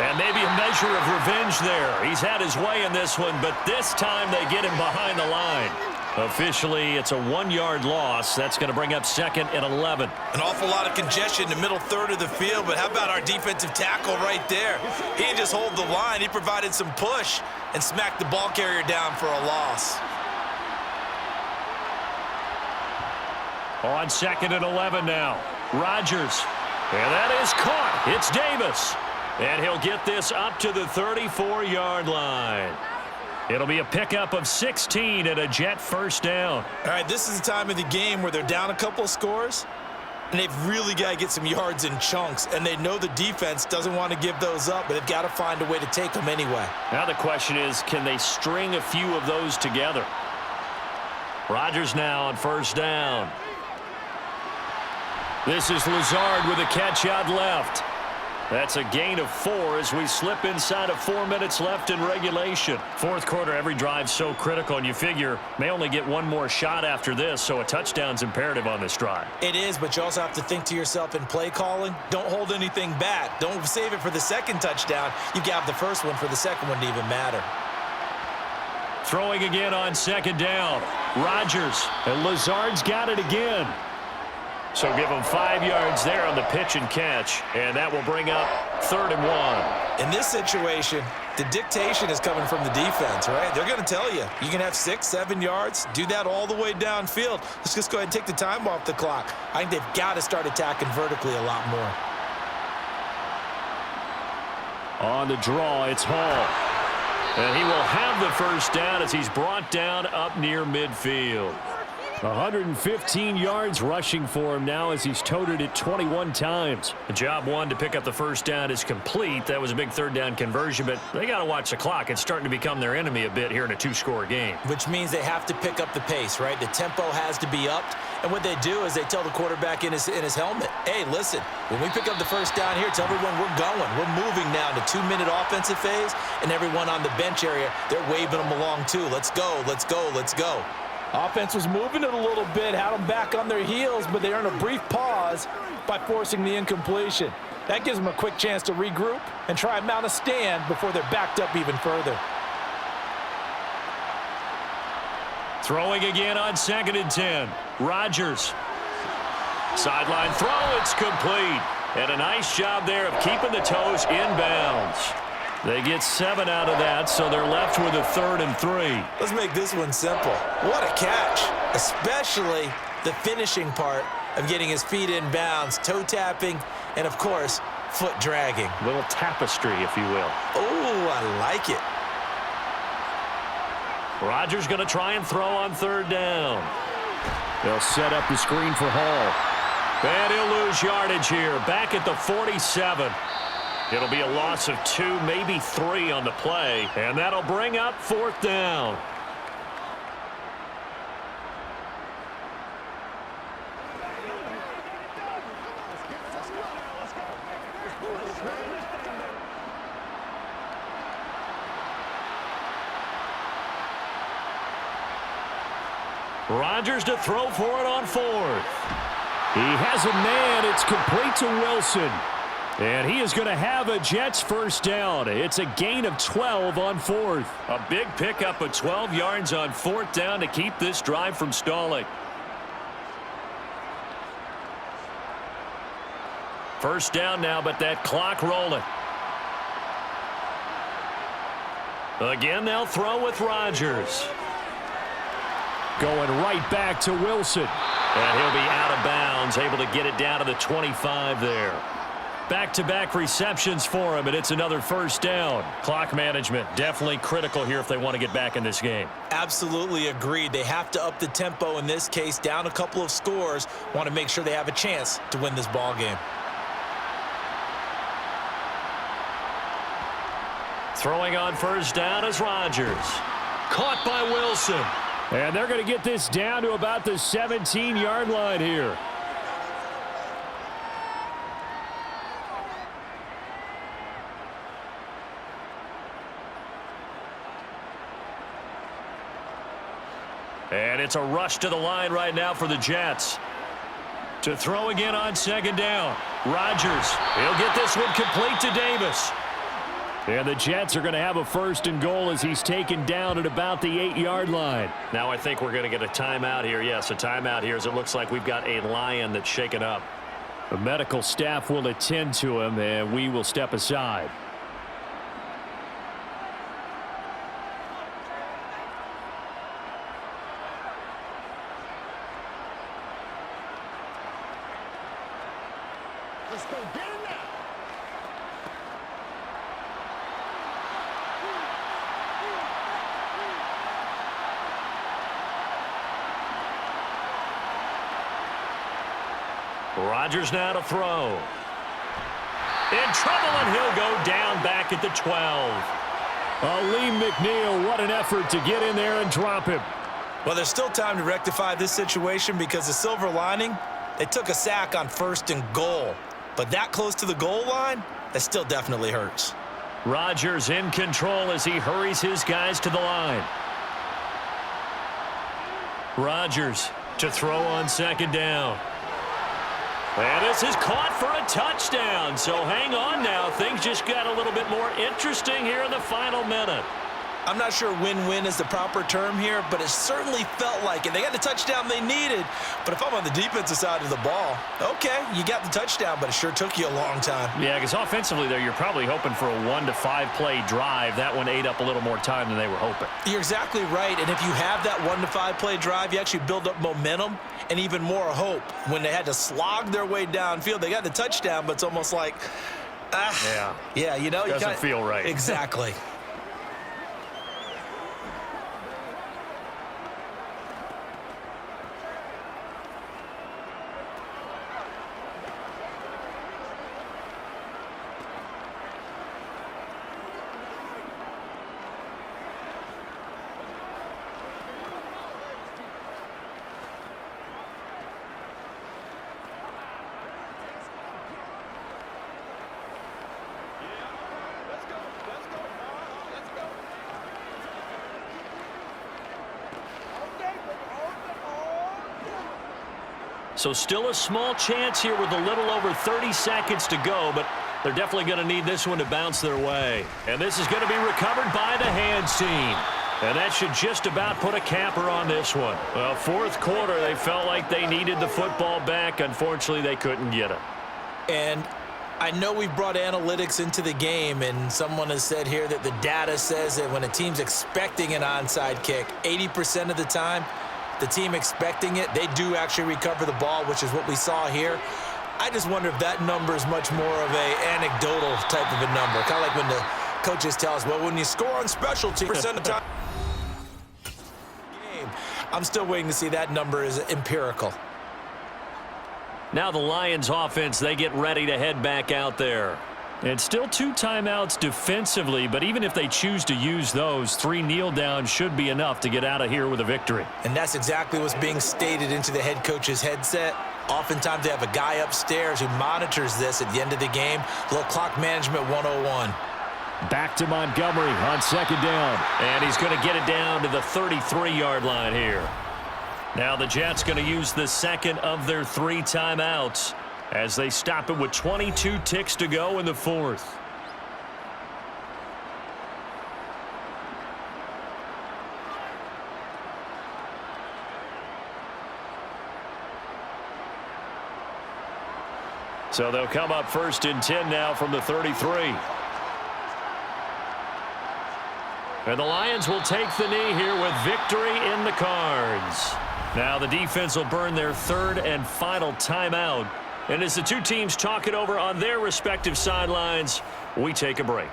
And maybe a measure of revenge there. He's had his way in this one, but this time they get him behind the line. Officially, it's a 1-yard loss. That's going to bring up 2nd and 11. An awful lot of congestion in the middle third of the field, but how about our defensive tackle right there? He didn't just hold the line. He provided some push and smacked the ball carrier down for a loss. On 2nd and 11 now. Rodgers. And that is caught. It's Davis. And he'll get this up to the 34-yard line. It'll be a pickup of 16 and a Jet first down. All right, this is the time of the game where they're down a couple of scores, and they've really got to get some yards in chunks, and they know the defense doesn't want to give those up, but they've got to find a way to take them anyway. Now the question is, can they string a few of those together? Rodgers now on first down. This is Lazard with a catch out left. That's a gain of 4 as we slip inside of 4 minutes left in regulation. Fourth quarter, every drive so critical, and you figure may only get one more shot after this, so a touchdown's imperative on this drive. It is, but you also have to think to yourself in play calling, don't hold anything back. Don't save it for the second touchdown. You got the first one for the second one to even matter. Throwing again on 2nd down. Rodgers, and Lazard's got it again. So give them 5 yards there on the pitch and catch, and that will bring up 3rd and 1. In this situation, the dictation is coming from the defense, right? They're going to tell you, you can have 6, 7 yards, do that all the way downfield. Let's just go ahead and take the time off the clock. I think they've got to start attacking vertically a lot more. On the draw, it's Hall. And he will have the first down as he's brought down up near midfield. 115 yards rushing for him now as he's toted it 21 times. The job one to pick up the first down is complete. That was a big 3rd down conversion, but they got to watch the clock. It's starting to become their enemy a bit here in a 2-score game. Which means they have to pick up the pace, right? The tempo has to be upped. And what they do is they tell the quarterback in his helmet, hey, listen, when we pick up the first down here, tell everyone we're going. We're moving now to 2-minute offensive phase, and everyone on the bench area, they're waving them along too. Let's go, let's go, let's go. Offense was moving it a little bit, had them back on their heels, but they earned a brief pause by forcing the incompletion. That gives them a quick chance to regroup and try and mount a stand before they're backed up even further. Throwing again on 2nd and 10. Rodgers. Sideline throw, it's complete. And a nice job there of keeping the toes inbounds. They get 7 out of that, so they're left with a 3rd and 3. Let's make this one simple. What a catch, especially the finishing part of getting his feet in bounds, toe tapping, and of course, foot dragging. A little tapestry, if you will. Oh, I like it. Rodgers going to try and throw on 3rd down. They'll set up the screen for Hall. And he'll lose yardage here, back at the 47. It'll be a loss of 2, maybe 3 on the play, and that'll bring up 4th down. Rodgers to throw for it on 4th. He has a man. It's complete to Wilson. And he is going to have a Jets first down. It's a gain of 12 on 4th. A big pickup of 12 yards on 4th down to keep this drive from stalling. First down now, but that clock rolling. Again, they'll throw with Rodgers. Going right back to Wilson. And he'll be out of bounds, able to get it down to the 25 there. Back-to-back receptions for him, and it's another first down. Clock management definitely critical here if they want to get back in this game. Absolutely agreed. They have to up the tempo in this case, down a couple of scores. Want to make sure they have a chance to win this ball game. Throwing on first down is Rodgers. Caught by Wilson. And they're going to get this down to about the 17-yard line here. And it's a rush to the line right now for the Jets. To throw again on second down. Rodgers, he'll get this one complete to Davis. And the Jets are going to have a first and goal as he's taken down at about the 8-yard line. Now I think we're going to get a timeout here. Yes, a timeout here as it looks like we've got a Lion that's shaken up. The medical staff will attend to him, and we will step aside. Let's go get it now. Rodgers now to throw. In trouble, and he'll go down back at the 12. Aleem McNeil, what an effort to get in there and drop him. Well, there's still time to rectify this situation because the silver lining, they took a sack on first and goal. But that close to the goal line, that still definitely hurts. Rodgers in control as he hurries his guys to the line. Rodgers to throw on second down. And this is caught for a touchdown. So hang on now. Things just got a little bit more interesting here in the final minute. I'm not sure win-win is the proper term here, but it certainly felt like it. They got the touchdown they needed, but if I'm on the defensive side of the ball, okay, you got the touchdown, but it sure took you a long time. Yeah, because offensively there, you're probably hoping for a 1 to 5 play drive. That one ate up a little more time than they were hoping. You're exactly right, and if you have that 1 to 5 play drive, you actually build up momentum and even more hope. When they had to slog their way downfield, they got the touchdown, but it's almost like, yeah, you know, doesn't feel right. Exactly. So still a small chance here with a little over 30 seconds to go, but they're definitely going to need this one to bounce their way. And this is going to be recovered by the hands team. And that should just about put a capper on this one. Well, fourth quarter, they felt like they needed the football back. Unfortunately, they couldn't get it. And I know we've brought analytics into the game, and someone has said here that the data says that when a team's expecting an onside kick, 80% of the time, the team expecting it, they do actually recover the ball, which is what we saw here. I just wonder if that number is much more of a anecdotal type of a number. Kind of like when the coaches tell us, well, when you score on special teams, percent of the time, I'm still waiting to see that number is empirical. Now the Lions offense, they get ready to head back out there. And still 2 timeouts defensively, but even if they choose to use those, 3 kneel downs should be enough to get out of here with a victory. And that's exactly what's being stated into the head coach's headset. Oftentimes they have a guy upstairs who monitors this at the end of the game. A little clock management 101. Back to Montgomery on 2nd down. And he's going to get it down to the 33-yard line here. Now the Jets going to use the second of their 3 timeouts as they stop it with 22 ticks to go in the 4th. So they'll come up 1st and 10 now from the 33. And the Lions will take the knee here with victory in the cards. Now the defense will burn their 3rd and final timeout. And as the 2 teams talk it over on their respective sidelines, we take a break.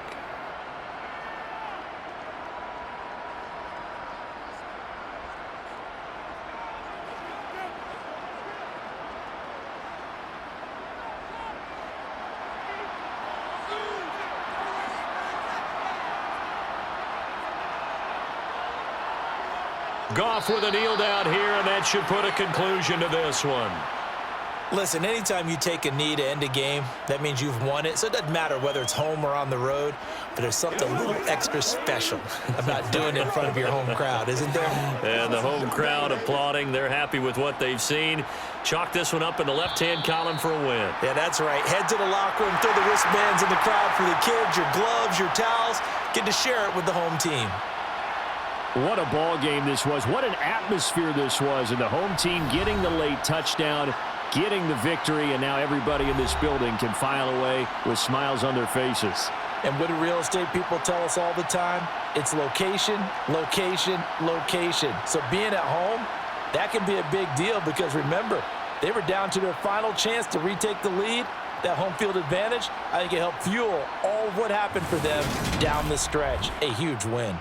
Goff with a kneel down here, and that should put a conclusion to this one. Listen, anytime you take a knee to end a game, that means you've won it. So it doesn't matter whether it's home or on the road, but there's something a little extra special about doing it in front of your home crowd, isn't there? And the home crowd applauding. They're happy with what they've seen. Chalk this one up in the left-hand column for a win. Yeah, that's right. Head to the locker room, throw the wristbands in the crowd for the kids, your gloves, your towels. Get to share it with the home team. What a ball game this was. What an atmosphere this was. And the home team getting the late touchdown, getting the victory, and now everybody in this building can file away with smiles on their faces. And what do real estate people tell us all the time? It's location, location, location. So being at home, that can be a big deal because remember, they were down to their final chance to retake the lead. That home field advantage, I think it helped fuel all of what happened for them down the stretch. A huge win.